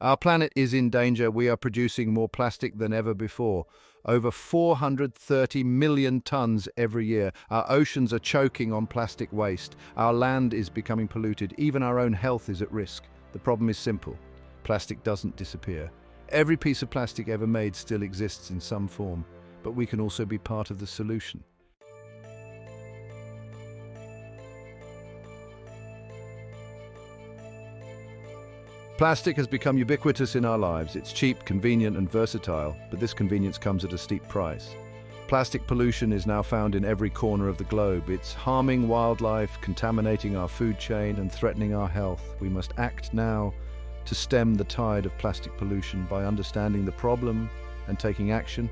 Our planet is in danger. We are producing more plastic than ever before. Over 430 million tons every year. Our oceans are choking on plastic waste. Our land is becoming polluted. Even our own health is at risk. The problem is simple. Plastic doesn't disappear. Every piece of plastic ever made still exists in some form, but we can also be part of the solution. Plastic has become ubiquitous in our lives. It's cheap, convenient, and versatile, but this convenience comes at a steep price. Plastic pollution is now found in every corner of the globe. It's harming wildlife, contaminating our food chain, and threatening our health. We must act now to stem the tide of plastic pollution. By understanding the problem and taking action,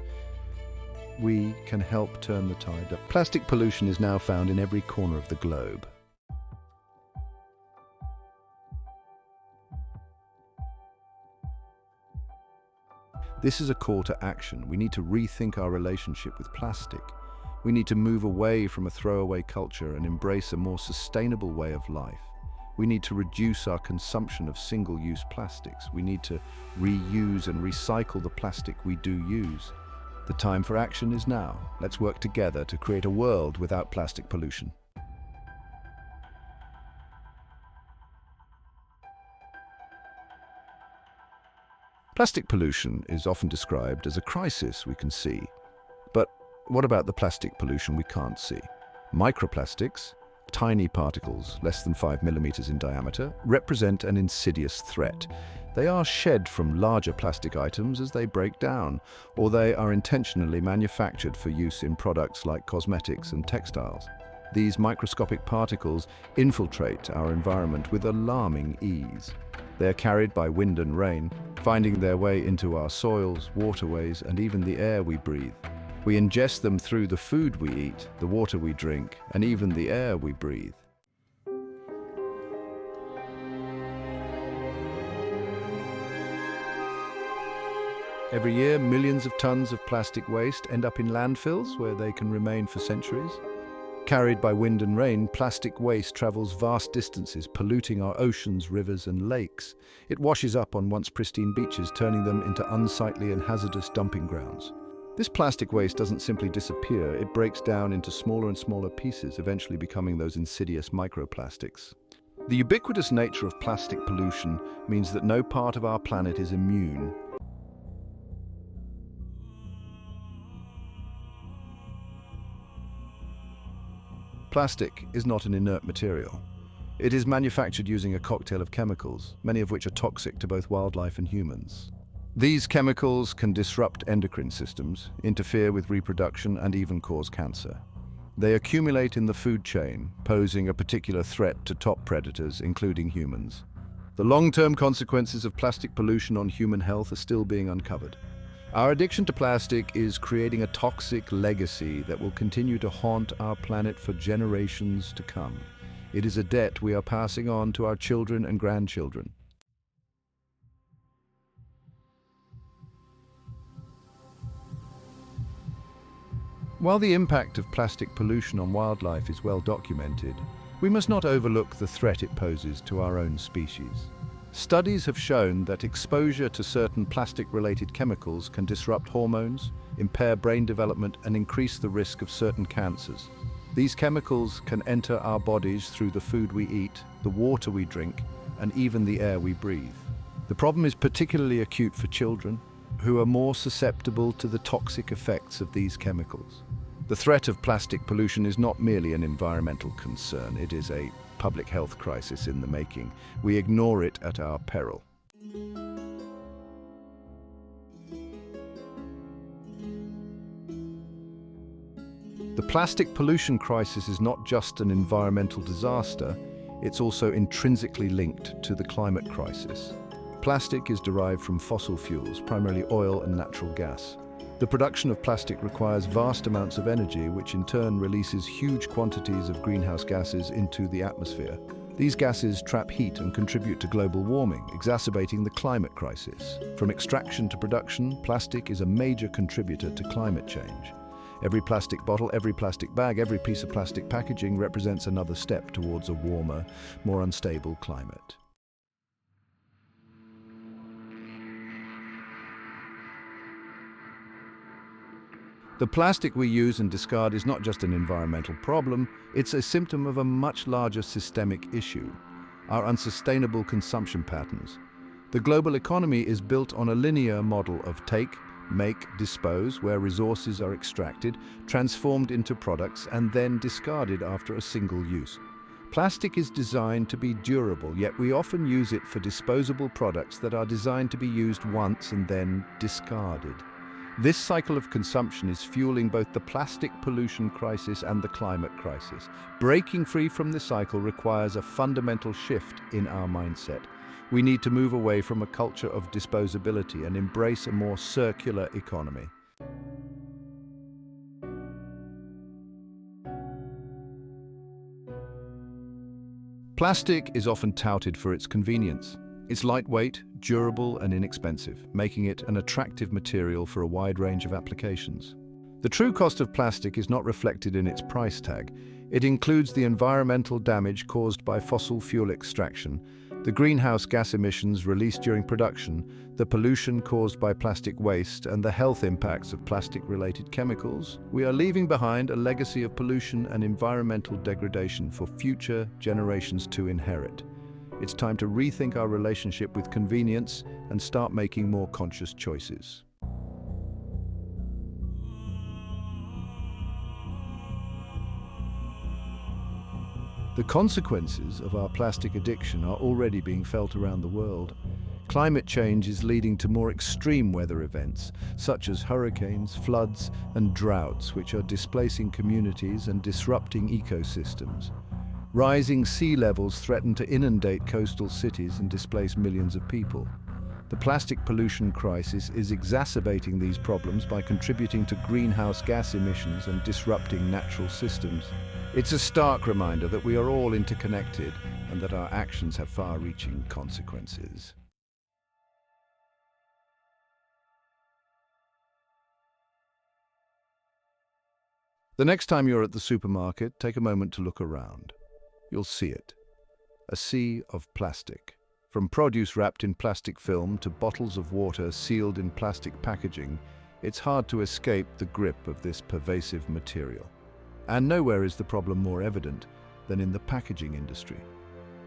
we can help turn the tide. Plastic pollution is now found in every corner of the globe. This is a call to action. We need to rethink our relationship with plastic. We need to move away from a throwaway culture and embrace a more sustainable way of life. We need to reduce our consumption of single-use plastics. We need to reuse and recycle the plastic we do use. The time for action is now. Let's work together to create a world without plastic pollution. Plastic pollution is often described as a crisis we can see. But what about the plastic pollution we can't see? Microplastics, tiny particles less than 5 millimeters in diameter, represent an insidious threat. They are shed from larger plastic items as they break down, or they are intentionally manufactured for use in products like cosmetics and textiles. These microscopic particles infiltrate our environment with alarming ease. They are carried by wind and rain, finding their way into our soils, waterways, and even the air we breathe. We ingest them through the food we eat, the water we drink, and even the air we breathe. Every year, millions of tons of plastic waste end up in landfills where they can remain for centuries. Carried by wind and rain, plastic waste travels vast distances, polluting our oceans, rivers, and lakes. It washes up on once pristine beaches, turning them into unsightly and hazardous dumping grounds. This plastic waste doesn't simply disappear, it breaks down into smaller and smaller pieces, eventually becoming those insidious microplastics. The ubiquitous nature of plastic pollution means that no part of our planet is immune. Plastic is not an inert material. It is manufactured using a cocktail of chemicals, many of which are toxic to both wildlife and humans. These chemicals can disrupt endocrine systems, interfere with reproduction, and even cause cancer. They accumulate in the food chain, posing a particular threat to top predators, including humans. The long-term consequences of plastic pollution on human health are still being uncovered. Our addiction to plastic is creating a toxic legacy that will continue to haunt our planet for generations to come. It is a debt we are passing on to our children and grandchildren. While the impact of plastic pollution on wildlife is well documented, we must not overlook the threat it poses to our own species. Studies have shown that exposure to certain plastic-related chemicals can disrupt hormones, impair brain development, and increase the risk of certain cancers. These chemicals can enter our bodies through the food we eat, the water we drink, and even the air we breathe. The problem is particularly acute for children, who are more susceptible to the toxic effects of these chemicals. The threat of plastic pollution is not merely an environmental concern, it is a public health crisis in the making. We ignore it at our peril. The plastic pollution crisis is not just an environmental disaster, it's also intrinsically linked to the climate crisis. Plastic is derived from fossil fuels, primarily oil and natural gas. The production of plastic requires vast amounts of energy, which in turn releases huge quantities of greenhouse gases into the atmosphere. These gases trap heat and contribute to global warming, exacerbating the climate crisis. From extraction to production, plastic is a major contributor to climate change. Every plastic bottle, every plastic bag, every piece of plastic packaging represents another step towards a warmer, more unstable climate. The plastic we use and discard is not just an environmental problem, it's a symptom of a much larger systemic issue: our unsustainable consumption patterns. The global economy is built on a linear model of take, make, dispose, where resources are extracted, transformed into products, and then discarded after a single use. Plastic is designed to be durable, yet we often use it for disposable products that are designed to be used once and then discarded. This cycle of consumption is fueling both the plastic pollution crisis and the climate crisis. Breaking free from this cycle requires a fundamental shift in our mindset. We need to move away from a culture of disposability and embrace a more circular economy. Plastic is often touted for its convenience. It's lightweight, durable, and inexpensive, making it an attractive material for a wide range of applications. The true cost of plastic is not reflected in its price tag. It includes the environmental damage caused by fossil fuel extraction, the greenhouse gas emissions released during production, the pollution caused by plastic waste, and the health impacts of plastic-related chemicals. We are leaving behind a legacy of pollution and environmental degradation for future generations to inherit. It's time to rethink our relationship with convenience and start making more conscious choices. The consequences of our plastic addiction are already being felt around the world. Climate change is leading to more extreme weather events, such as hurricanes, floods, and droughts, which are displacing communities and disrupting ecosystems. Rising sea levels threaten to inundate coastal cities and displace millions of people. The plastic pollution crisis is exacerbating these problems by contributing to greenhouse gas emissions and disrupting natural systems. It's a stark reminder that we are all interconnected and that our actions have far-reaching consequences. The next time you're at the supermarket, take a moment to look around. You'll see it. A sea of plastic. From produce wrapped in plastic film to bottles of water sealed in plastic packaging, it's hard to escape the grip of this pervasive material. And nowhere is the problem more evident than in the packaging industry.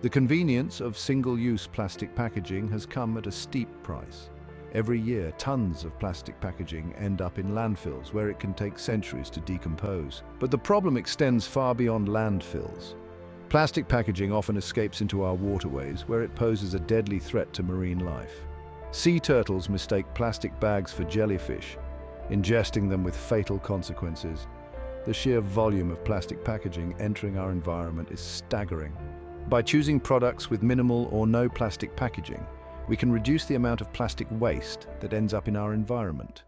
The convenience of single-use plastic packaging has come at a steep price. Every year, tons of plastic packaging end up in landfills where it can take centuries to decompose. But the problem extends far beyond landfills. Plastic packaging often escapes into our waterways, where it poses a deadly threat to marine life. Sea turtles mistake plastic bags for jellyfish, ingesting them with fatal consequences. The sheer volume of plastic packaging entering our environment is staggering. By choosing products with minimal or no plastic packaging, we can reduce the amount of plastic waste that ends up in our environment.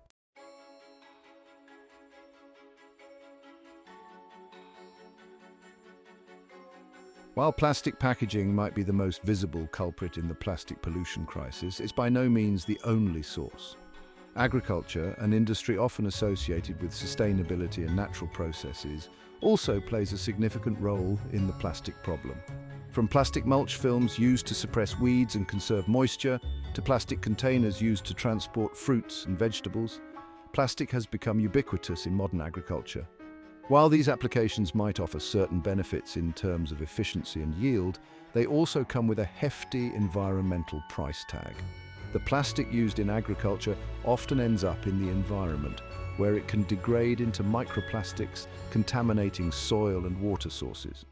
While plastic packaging might be the most visible culprit in the plastic pollution crisis, it's by no means the only source. Agriculture, an industry often associated with sustainability and natural processes, also plays a significant role in the plastic problem. From plastic mulch films used to suppress weeds and conserve moisture, to plastic containers used to transport fruits and vegetables, plastic has become ubiquitous in modern agriculture. While these applications might offer certain benefits in terms of efficiency and yield, they also come with a hefty environmental price tag. The plastic used in agriculture often ends up in the environment, where it can degrade into microplastics, contaminating soil and water sources.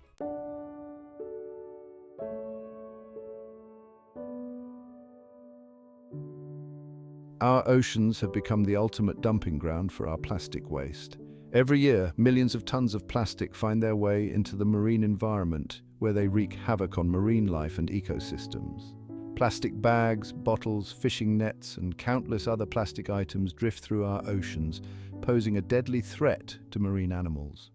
Our oceans have become the ultimate dumping ground for our plastic waste. Every year, millions of tons of plastic find their way into the marine environment, where they wreak havoc on marine life and ecosystems. Plastic bags, bottles, fishing nets, and countless other plastic items drift through our oceans, posing a deadly threat to marine animals.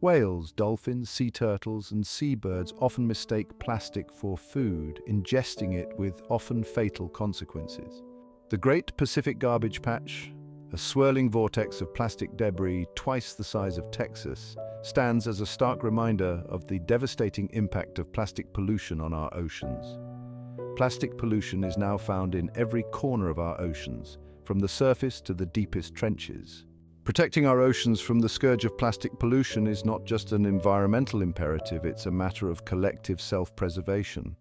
Whales, dolphins, sea turtles, and seabirds often mistake plastic for food, ingesting it with often fatal consequences. The Great Pacific Garbage Patch, a swirling vortex of plastic debris twice the size of Texas, stands as a stark reminder of the devastating impact of plastic pollution on our oceans. Plastic pollution is now found in every corner of our oceans, from the surface to the deepest trenches. Protecting our oceans from the scourge of plastic pollution is not just an environmental imperative, it's a matter of collective self-preservation.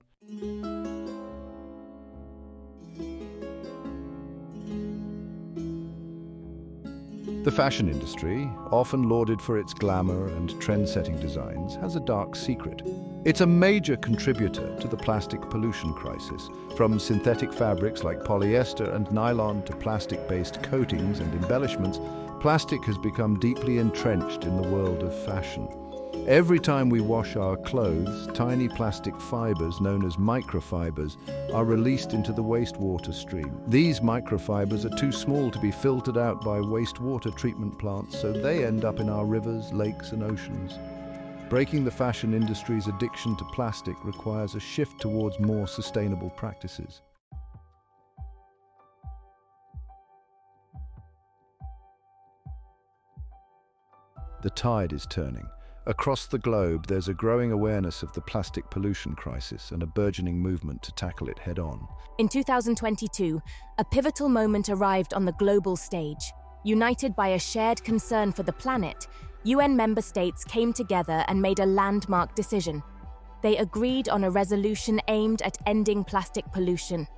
The fashion industry, often lauded for its glamour and trend-setting designs, has a dark secret. It's a major contributor to the plastic pollution crisis. From synthetic fabrics like polyester and nylon to plastic-based coatings and embellishments, plastic has become deeply entrenched in the world of fashion. Every time we wash our clothes, tiny plastic fibers known as microfibers are released into the wastewater stream. These microfibers are too small to be filtered out by wastewater treatment plants, so they end up in our rivers, lakes, and oceans. Breaking the fashion industry's addiction to plastic requires a shift towards more sustainable practices. The tide is turning. Across the globe, there's a growing awareness of the plastic pollution crisis and a burgeoning movement to tackle it head-on. In 2022, a pivotal moment arrived on the global stage. United by a shared concern for the planet, UN member states came together and made a landmark decision. They agreed on a resolution aimed at ending plastic pollution.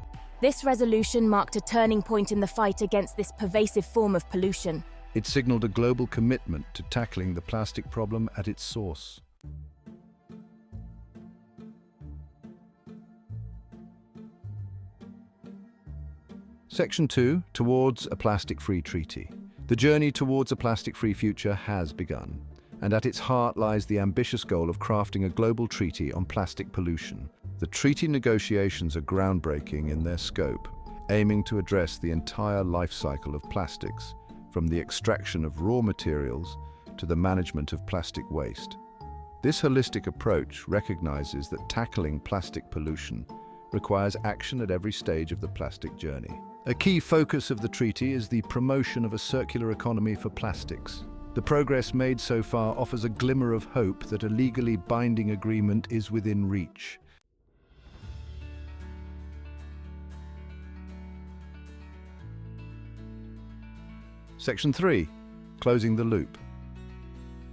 This resolution marked a turning point in the fight against this pervasive form of pollution. It signaled a global commitment to tackling the plastic problem at its source. Section 2, Towards a Plastic-Free Treaty. The journey towards a plastic-free future has begun, and at its heart lies the ambitious goal of crafting a global treaty on plastic pollution. The treaty negotiations are groundbreaking in their scope, aiming to address the entire life cycle of plastics, from the extraction of raw materials to the management of plastic waste. This holistic approach recognizes that tackling plastic pollution requires action at every stage of the plastic journey. A key focus of the treaty is the promotion of a circular economy for plastics. The progress made so far offers a glimmer of hope that a legally binding agreement is within reach. Section 3, Closing the Loop.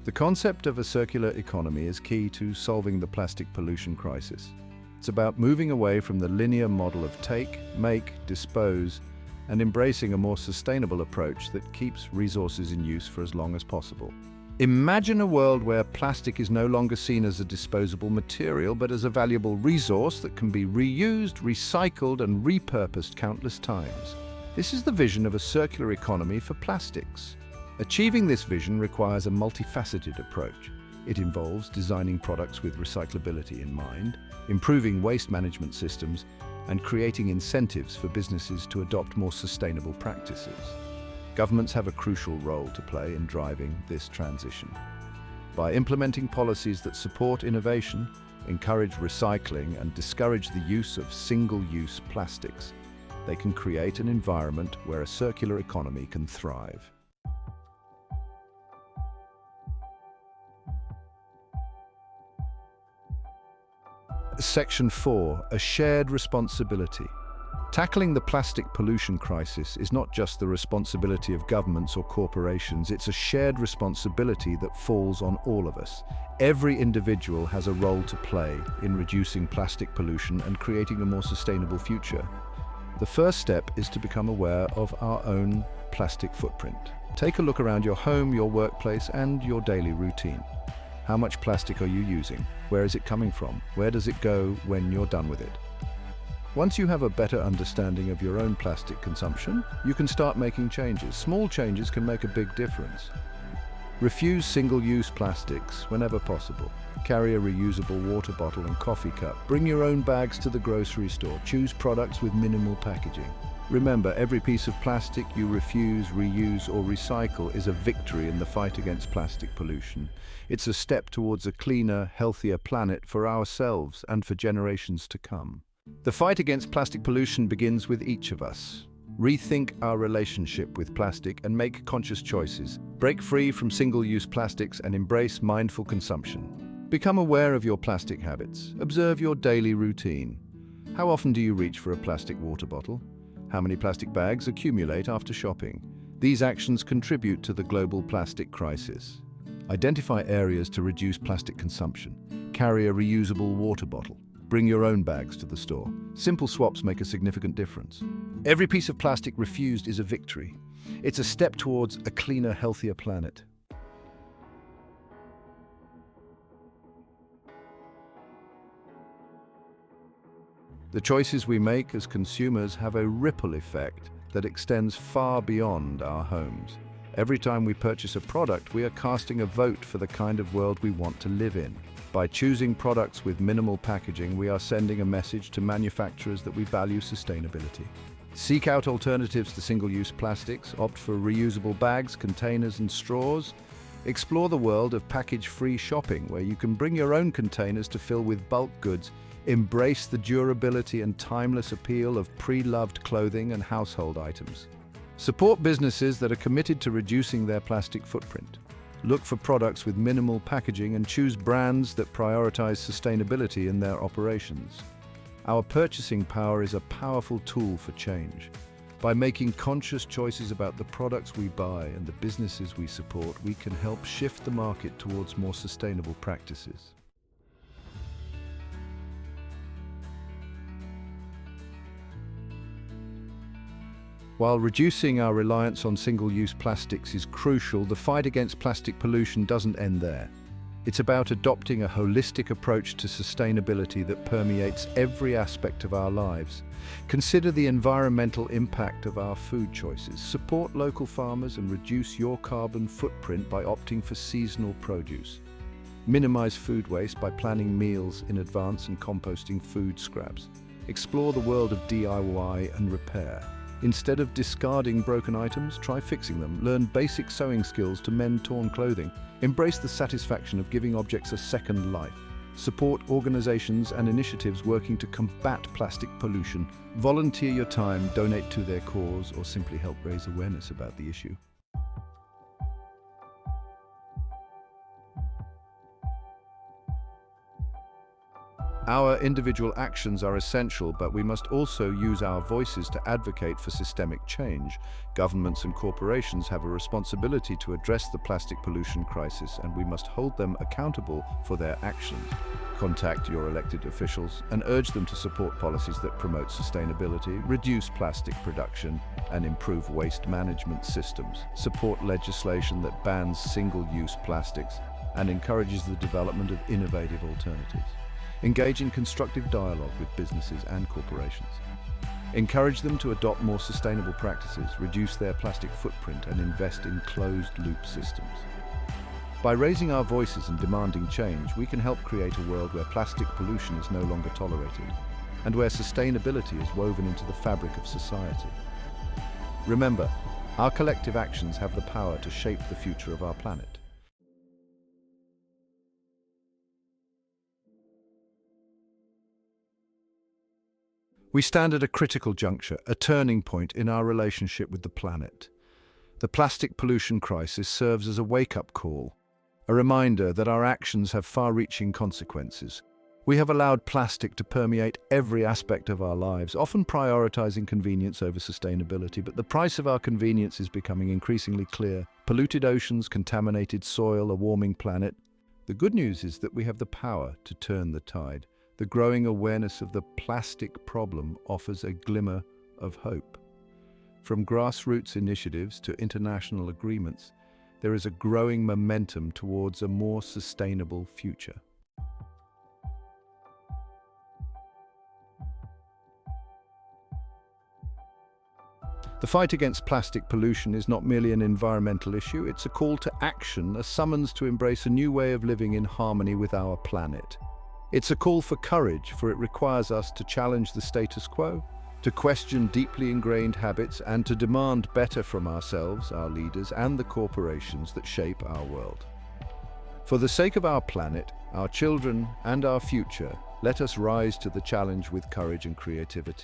The concept of a circular economy is key to solving the plastic pollution crisis. It's about moving away from the linear model of take, make, dispose, and embracing a more sustainable approach that keeps resources in use for as long as possible. Imagine a world where plastic is no longer seen as a disposable material, but as a valuable resource that can be reused, recycled, and repurposed countless times. This is the vision of a circular economy for plastics. Achieving this vision requires a multifaceted approach. It involves designing products with recyclability in mind, improving waste management systems, and creating incentives for businesses to adopt more sustainable practices. Governments have a crucial role to play in driving this transition. By implementing policies that support innovation, encourage recycling, and discourage the use of single-use plastics, they can create an environment where a circular economy can thrive. Section 4, A Shared Responsibility. Tackling the plastic pollution crisis is not just the responsibility of governments or corporations, it's a shared responsibility that falls on all of us. Every individual has a role to play in reducing plastic pollution and creating a more sustainable future. The first step is to become aware of our own plastic footprint. Take a look around your home, your workplace, and your daily routine. How much plastic are you using? Where is it coming from? Where does it go when you're done with it? Once you have a better understanding of your own plastic consumption, you can start making changes. Small changes can make a big difference. Refuse single-use plastics whenever possible. Carry a reusable water bottle and coffee cup. Bring your own bags to the grocery store. Choose products with minimal packaging. Remember, every piece of plastic you refuse, reuse, or recycle is a victory in the fight against plastic pollution. It's a step towards a cleaner, healthier planet for ourselves and for generations to come. The fight against plastic pollution begins with each of us. Rethink our relationship with plastic and make conscious choices. Break free from single-use plastics and embrace mindful consumption. Become aware of your plastic habits. Observe your daily routine. How often do you reach for a plastic water bottle? How many plastic bags accumulate after shopping? These actions contribute to the global plastic crisis. Identify areas to reduce plastic consumption. Carry a reusable water bottle. Bring your own bags to the store. Simple swaps make a significant difference. Every piece of plastic refused is a victory. It's a step towards a cleaner, healthier planet. The choices we make as consumers have a ripple effect that extends far beyond our homes. Every time we purchase a product, we are casting a vote for the kind of world we want to live in. By choosing products with minimal packaging, we are sending a message to manufacturers that we value sustainability. Seek out alternatives to single-use plastics, opt for reusable bags, containers, and straws. Explore the world of package-free shopping, where you can bring your own containers to fill with bulk goods. Embrace the durability and timeless appeal of pre-loved clothing and household items. Support businesses that are committed to reducing their plastic footprint. Look for products with minimal packaging and choose brands that prioritize sustainability in their operations. Our purchasing power is a powerful tool for change. By making conscious choices about the products we buy and the businesses we support, we can help shift the market towards more sustainable practices. While reducing our reliance on single-use plastics is crucial, the fight against plastic pollution doesn't end there. It's about adopting a holistic approach to sustainability that permeates every aspect of our lives. Consider the environmental impact of our food choices. Support local farmers and reduce your carbon footprint by opting for seasonal produce. Minimize food waste by planning meals in advance and composting food scraps. Explore the world of DIY and repair. Instead of discarding broken items, try fixing them. Learn basic sewing skills to mend torn clothing. Embrace the satisfaction of giving objects a second life. Support organizations and initiatives working to combat plastic pollution. Volunteer your time, donate to their cause, or simply help raise awareness about the issue. Our individual actions are essential, but we must also use our voices to advocate for systemic change. Governments and corporations have a responsibility to address the plastic pollution crisis, and we must hold them accountable for their actions. Contact your elected officials and urge them to support policies that promote sustainability, reduce plastic production, and improve waste management systems. Support legislation that bans single-use plastics and encourages the development of innovative alternatives. Engage in constructive dialogue with businesses and corporations. Encourage them to adopt more sustainable practices, reduce their plastic footprint, and invest in closed-loop systems. By raising our voices and demanding change, we can help create a world where plastic pollution is no longer tolerated, and where sustainability is woven into the fabric of society. Remember, our collective actions have the power to shape the future of our planet. We stand at a critical juncture, a turning point in our relationship with the planet. The plastic pollution crisis serves as a wake-up call, a reminder that our actions have far-reaching consequences. We have allowed plastic to permeate every aspect of our lives, often prioritizing convenience over sustainability, but the price of our convenience is becoming increasingly clear. Polluted oceans, contaminated soil, a warming planet. The good news is that we have the power to turn the tide. The growing awareness of the plastic problem offers a glimmer of hope. From grassroots initiatives to international agreements, there is a growing momentum towards a more sustainable future. The fight against plastic pollution is not merely an environmental issue, it's a call to action, a summons to embrace a new way of living in harmony with our planet. It's a call for courage, for it requires us to challenge the status quo, to question deeply ingrained habits, and to demand better from ourselves, our leaders, and the corporations that shape our world. For the sake of our planet, our children, and our future, let us rise to the challenge with courage and creativity.